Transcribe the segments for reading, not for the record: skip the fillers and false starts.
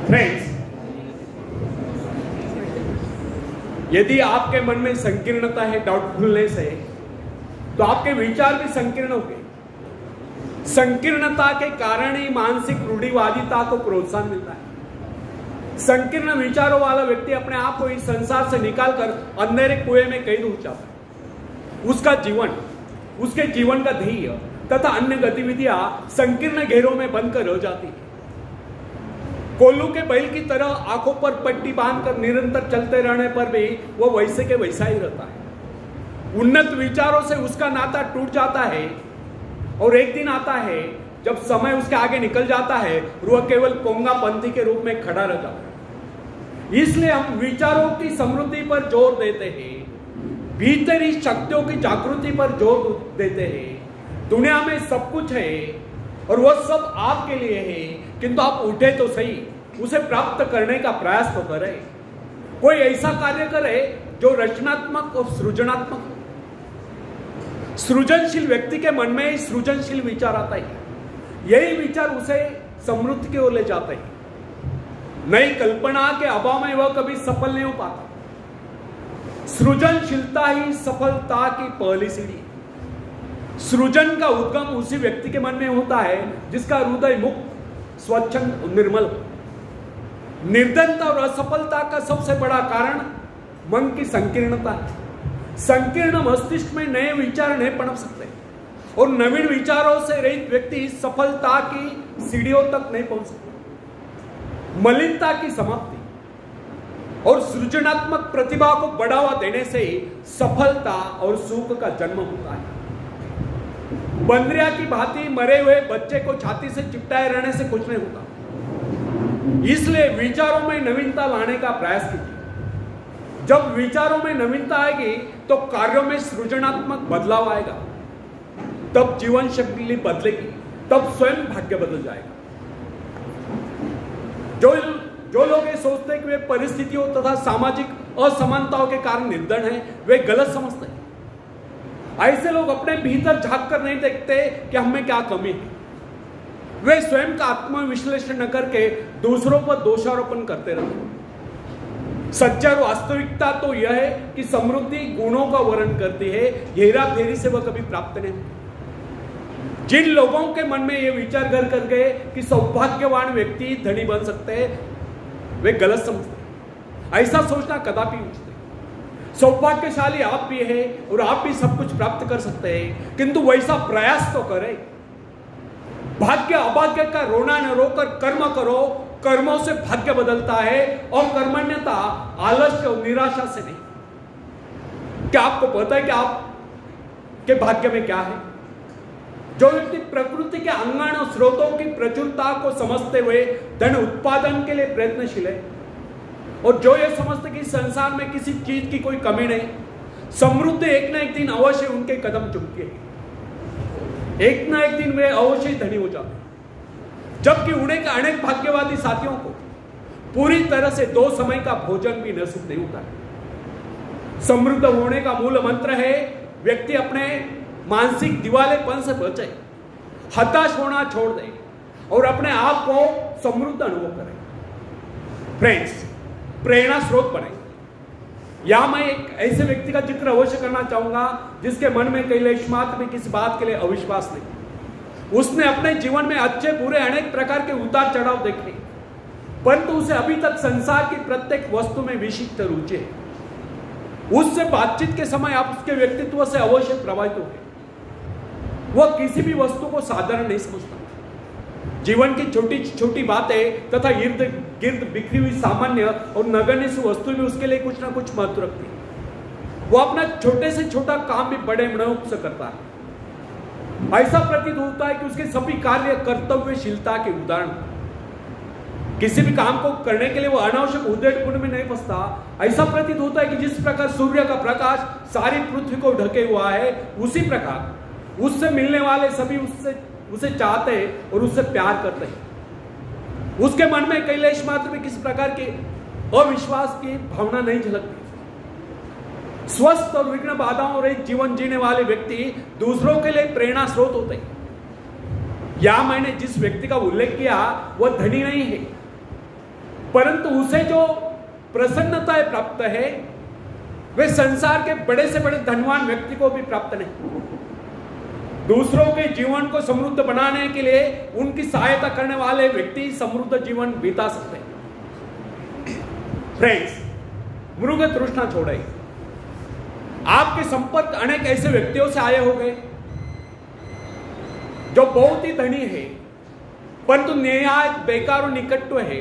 Friends, यदि आपके मन में संकीर्णता है, डाउटफुलनेस है, तो आपके विचार भी संकीर्ण होंगे। संकीर्णता के कारण ही मानसिक रूढ़िवादिता को प्रोत्साहन मिलता है। संकीर्ण विचारों वाला व्यक्ति अपने आप को इस संसार से निकालकर अंधेरे कुएं में कैद हो जाता है। उसका जीवन, उसके जीवन का ध्येय तथा अन्य गतिविधियां संकीर्ण घेरों में बनकर रह जाती है। कोल्लू के बैल की तरह आंखों पर पट्टी बांधकर निरंतर चलते रहने पर भी वो वैसे के वैसा ही रहता है। उन्नत विचारों से उसका नाता टूट जाता है और एक दिन आता है जब समय उसके आगे निकल जाता है और वह केवल पोंगापंथी के रूप में खड़ा रह जाता है। इसलिए हम विचारों की समृद्धि पर जोर देते हैं, भीतरी शक्तियों की जागृति पर जोर देते हैं। दुनिया में सब कुछ है और वह सब आपके लिए है, किंतु आप उठे तो सही, उसे प्राप्त करने का प्रयास तो करें। कोई ऐसा कार्य करे जो रचनात्मक और सृजनात्मक हो। सृजनशील व्यक्ति के मन में सृजनशील विचार आता है। यही विचार उसे समृद्धि की ओर ले जाते हैं। नई कल्पना के अभाव में वह कभी सफल नहीं हो पाता। सृजनशीलता ही सफलता की पहली सीढ़ी। सृजन का उद्गम उसी व्यक्ति के मन में होता है जिसका हृदय मुक्त, स्वच्छंद, निर्मल हो। निर्धनता और असफलता का सबसे बड़ा कारण मन की संकीर्णता है। संकीर्ण मस्तिष्क में नए विचार नहीं पनप सकते और नवीन विचारों से रहित व्यक्ति सफलता की सीढ़ियों तक नहीं पहुंच सकता। मलिनता की समाप्ति और सृजनात्मक प्रतिभा को बढ़ावा देने से सफलता और सुख का जन्म होता है। बंदरिया की भांति मरे हुए बच्चे को छाती से चिपटाए रहने से कुछ नहीं होता। इसलिए विचारों में नवीनता लाने का प्रयास कीजिए। जब विचारों में नवीनता आएगी तो कार्यों में सृजनात्मक बदलाव आएगा, तब जीवन शैली बदलेगी, तब स्वयं भाग्य बदल जाएगा। जो लोग ये सोचते हैं कि वे परिस्थितियों तथा सामाजिक असमानताओं के कारण निर्धन हैं, वे गलत समझते हैं। ऐसे लोग अपने भीतर झांक कर नहीं देखते कि हमें क्या कमी है। वे स्वयं का आत्मविश्लेषण न करके दूसरों पर दोषारोपण करते रहते हैं। सच्चा वास्तविकता तो यह है कि समृद्धि गुणों का वर्णन करती है, हेरा फेरी से वह कभी प्राप्त नहीं होती। जिन लोगों के मन में यह विचार घर कर गए कि सौभाग्यवान व्यक्ति धनी बन सकते हैं, वे गलत समझते। ऐसा सोचना कदापि उचित नहीं। सौभाग्यशाली आप भी है और आप भी सब कुछ प्राप्त कर सकते हैं, किंतु वैसा प्रयास तो करें। भाग्य अभाग्य का रोना न रोकर कर्म करो। कर्मों से भाग्य बदलता है और कर्मण्यता आलस्य और निराशा से नहीं। क्या आपको पता है कि आपके भाग्य में क्या है? जो व्यक्ति प्रकृति के अंगण और स्रोतों की प्रचुरता को समझते हुए धन उत्पादन के लिए प्रयत्नशील है और जो ये समझते कि संसार में किसी चीज की कोई कमी नहीं, समृद्धि एक ना एक दिन अवश्य उनके कदम चुमती है। एक ना एक दिन वे अवश्य धनी हो जाते हैं। जबकि उन्हें के अनेक भाग्यवादी साथियों को पूरी तरह से दो समय का भोजन भी नसीब नहीं होता है। समृद्ध होने का मूल मंत्र है व्यक्ति अपने मानसिक दिवालेपन से बचे, हताश होना छोड़ दे और अपने आप को समृद्ध अनुभव करे। फ्रेंड्स, प्रेरणा स्रोत बने। यहां मैं एक ऐसे व्यक्ति का जिक्र अवश्य करना चाहूंगा जिसके मन में कैलेश मात्र में किसी बात के लिए अविश्वास नहीं। उसने अपने जीवन में अच्छे बुरे अनेक प्रकार के उतार चढ़ाव देखे, परंतु उसे अभी तक संसार की प्रत्येक वस्तु में विशिष्ट रुचि है। उससे बातचीत के समय आप उसके व्यक्तित्व से अवश्य प्रभावित होंगे। वह किसी भी वस्तु को साधारण नहीं समझता। जीवन की छोटी छोटी बातें तथा इर्द गिर्द बिखरी हुई सामान्य और नगण्य सी वस्तु भी उसके लिए कुछ ना कुछ महत्व रखती है। वो अपना छोटे से छोटा काम भी बड़े मनोयोग से करता है। ऐसा प्रतीत होता है कि उसके सभी कार्य कर्तव्यशीलता के उदाहरण। किसी भी काम को करने के लिए वो अनावश्यक उद्देश्य में नहीं फंसता। ऐसा प्रतीत होता है कि जिस प्रकार सूर्य का प्रकाश सारी पृथ्वी को ढके हुआ है, उसी प्रकार उससे मिलने वाले सभी उसे चाहते हैं और उससे प्यार करते हैं। उसके मन में कैलेश मात्र में किसी प्रकार के अविश्वास की भावना नहीं झलकती। स्वस्थ और विघ्न बाधाओं रहित जीवन जीने वाले व्यक्ति दूसरों के लिए प्रेरणा स्रोत होते हैं। या मैंने जिस व्यक्ति का उल्लेख किया वह धनी नहीं है, परंतु उसे जो प्रसन्नता प्राप्त है वे संसार के बड़े से बड़े धनवान व्यक्ति को भी प्राप्त नहीं। दूसरों के जीवन को समृद्ध बनाने के लिए उनकी सहायता करने वाले व्यक्ति समृद्ध जीवन बिता सकते हैं। फ्रेंड्स, मृग तृष्णा छोड़े। आपके संपर्क अनेक ऐसे व्यक्तियों से आए होंगे जो बहुत ही धनी है परंतु निहायत बेकार और निकट्टू है।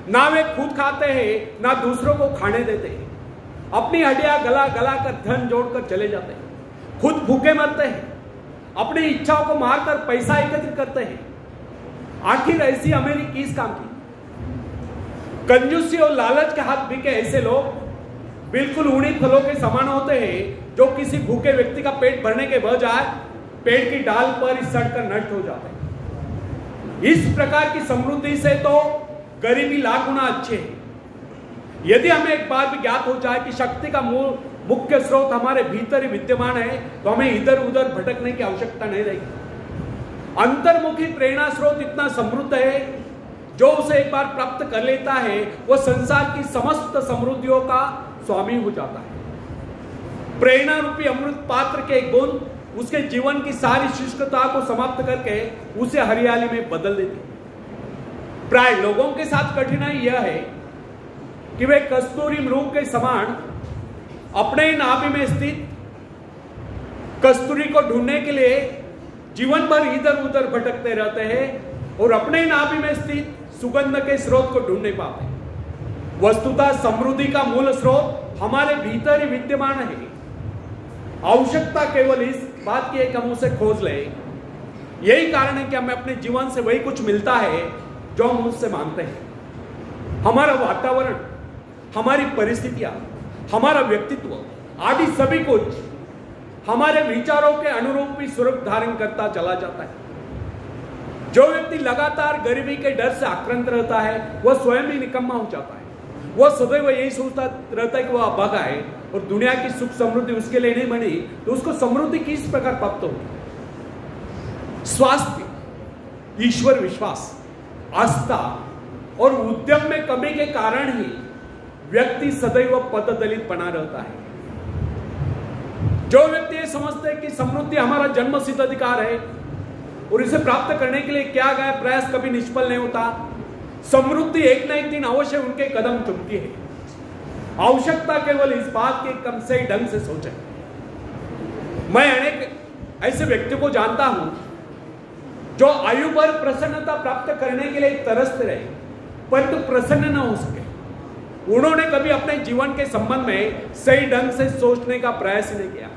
ना वे खुद खाते हैं ना दूसरों को खाने देते हैं। अपनी हड्डियां गला गला कर धन जोड़कर चले जाते हैं। खुद भूखे मरते हैं। अपनी इच्छाओं को मारकर पैसा एकत्र करते हैं। आखिर ऐसी अमीरी किस काम की? कंजूसी और लालच के हाथ बिके ऐसे लोग बिल्कुल उन्हीं फलों के समान होते हैं जो किसी भूखे व्यक्ति का पेट भरने के बजाय पेड़ की डाल पर सड़कर नष्ट हो जाते हैं। इस प्रकार की समृद्धि से तो गरीबी लाख गुना अच्छे है। यदि हमें एक बार भी ज्ञात हो जाए कि शक्ति का मुख्य स्रोत हमारे भीतर ही विद्यमान है तो हमें इधर उधर भटकने की आवश्यकता नहीं रहेगी। अंतर्मुखी प्रेरणा स्रोत इतना समृद्ध है जो उसे एक बार प्राप्त कर लेता है वह संसार की समस्त समृद्धियों का स्वामी हो जाता है। प्रेरणा रूपी अमृत पात्र के गुण उसके जीवन की सारी शुष्कता को समाप्त करके उसे हरियाली में बदल देती है। प्राय लोगों के साथ कठिनाई यह है कि वे कस्तूरी मृग के समान अपने नाभि में स्थित कस्तूरी को ढूंढने के लिए जीवन भर इधर उधर भटकते रहते हैं और अपने नाभि में स्थित सुगंध के स्रोत को ढूंढ नहीं पाते। वस्तुतः समृद्धि का मूल स्रोत हमारे भीतर ही विद्यमान है। आवश्यकता केवल इस बात की है कि हम उसे खोज लें। यही कारण है कि हमें अपने जीवन से वही कुछ मिलता है जो हम उससे मांगते हैं। हमारा वातावरण, हमारी परिस्थितियां, हमारा व्यक्तित्व आदि सभी कुछ हमारे विचारों के अनुरूप ही स्वरूप धारण करता चला जाता है। जो व्यक्ति लगातार गरीबी के डर से आक्रांत रहता है वह स्वयं ही निकम्मा हो जाता है। वह सदैव यही सोचता रहता है कि वह अभागा है और दुनिया की सुख समृद्धि उसके लिए नहीं बनी तो उसको समृद्धि किस प्रकार प्राप्त होगी? स्वास्थ्य, ईश्वर विश्वास, आस्था और उद्यम में कमी के कारण ही व्यक्ति सदैव पददलित बना रहता है। जो व्यक्ति ये समझते हैं कि समृद्धि हमारा जन्मसिद्ध अधिकार है और इसे प्राप्त करने के लिए किया गया प्रयास कभी निष्फल नहीं होता, समृद्धि एक न एक दिन अवश्य उनके कदम चुमती है। आवश्यकता केवल इस बात के कम से ढंग से सोचें। मैं अनेक ऐसे व्यक्तियों को जानता हूं जो आयु भर प्रसन्नता प्राप्त करने के लिए तरसते रहे परंतु प्रसन्न न हो सके। उन्होंने कभी अपने जीवन के संबंध में सही ढंग से सोचने का प्रयास ही नहीं किया।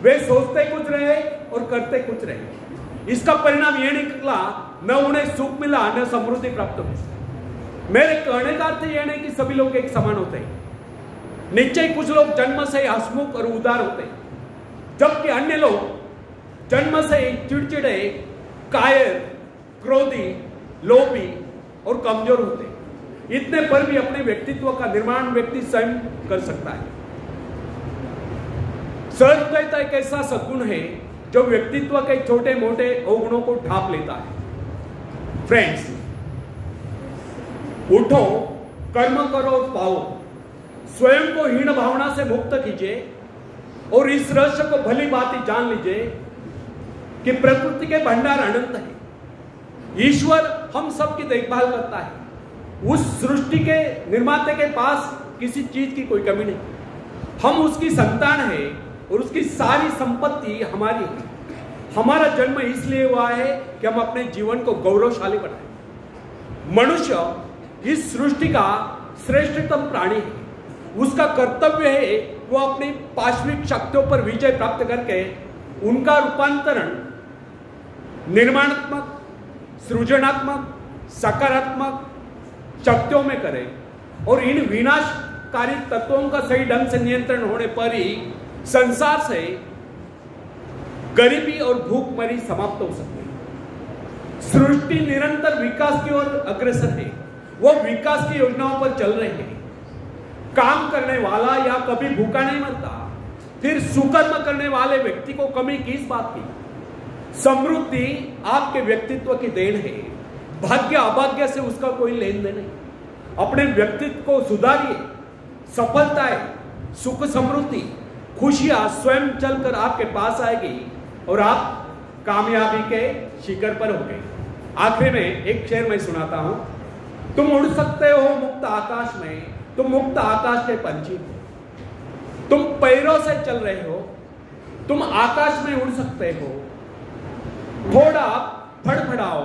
वे सोचते कुछ रहे और करते कुछ रहे। इसका परिणाम यह निकला न उन्हें सुख मिला न समृद्धि प्राप्त हुई। मेरे कहने का अर्थ यह नहीं कि सभी लोग एक समान होते हैं। निश्चय कुछ लोग जन्म से हंसमुख और उदार होते हैं जबकि अन्य लोग जन्म से चिड़चिड़े, कायर, क्रोधी, लोभी और कमजोर होते हैं। इतने पर भी अपने व्यक्तित्व का निर्माण व्यक्ति स्वयं कर सकता है। सहृदयता एक ऐसा सद्गुण है जो व्यक्तित्व के छोटे मोटे अवगुणों को ढांप लेता है। फ्रेंड्स, उठो, कर्म करो और पाओ। स्वयं को हीन भावना से मुक्त कीजिए और इस रहस्य को भली भांति जान लीजिए कि प्रकृति के भंडार अनंत है। ईश्वर हम सब की देखभाल करता है। उस सृष्टि के निर्माता के पास किसी चीज की कोई कमी नहीं। हम उसकी संतान है और उसकी सारी संपत्ति हमारी है। हमारा जन्म इसलिए हुआ है कि हम अपने जीवन को गौरवशाली बनाएं। मनुष्य इस सृष्टि का श्रेष्ठतम प्राणी है। उसका कर्तव्य है वो अपनी पाश्विक शक्तियों पर विजय प्राप्त करके उनका रूपांतरण निर्माणात्मक, सृजनात्मक, सकारात्मक शक्तियों में करे और इन विनाशकारी तत्वों का सही ढंग से नियंत्रण होने पर ही संसार से गरीबी और भूखमरी समाप्त हो सकती है। सृष्टि निरंतर विकास की ओर अग्रसर है। वो विकास की योजनाओं पर चल रहे हैं। काम करने वाला या कभी भूखा नहीं मरता। फिर सुकर्म करने वाले व्यक्ति को कमी किस बात की? समृद्धि आपके व्यक्तित्व की देन है। भाग्य अभाग्य से उसका कोई लेन देन नहीं। अपने व्यक्तित्व को सुधारिए। सफलताएं, सुख समृद्धि, खुशियां स्वयं चलकर आपके पास आएगी और आप कामयाबी के शिखर पर होंगे। आखिर में एक शेर मैं सुनाता हूं। तुम उड़ सकते हो मुक्त आकाश में, तुम मुक्त आकाश के पंछी हो। तुम पैरों से चल रहे हो, तुम आकाश में उड़ सकते हो। थोड़ा फड़फड़ाओ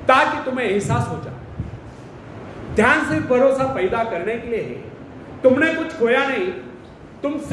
ताकि तुम्हें एहसास हो जाए। ध्यान से भरोसा पैदा करने के लिए तुमने कुछ खोया नहीं, तुम सिर्फ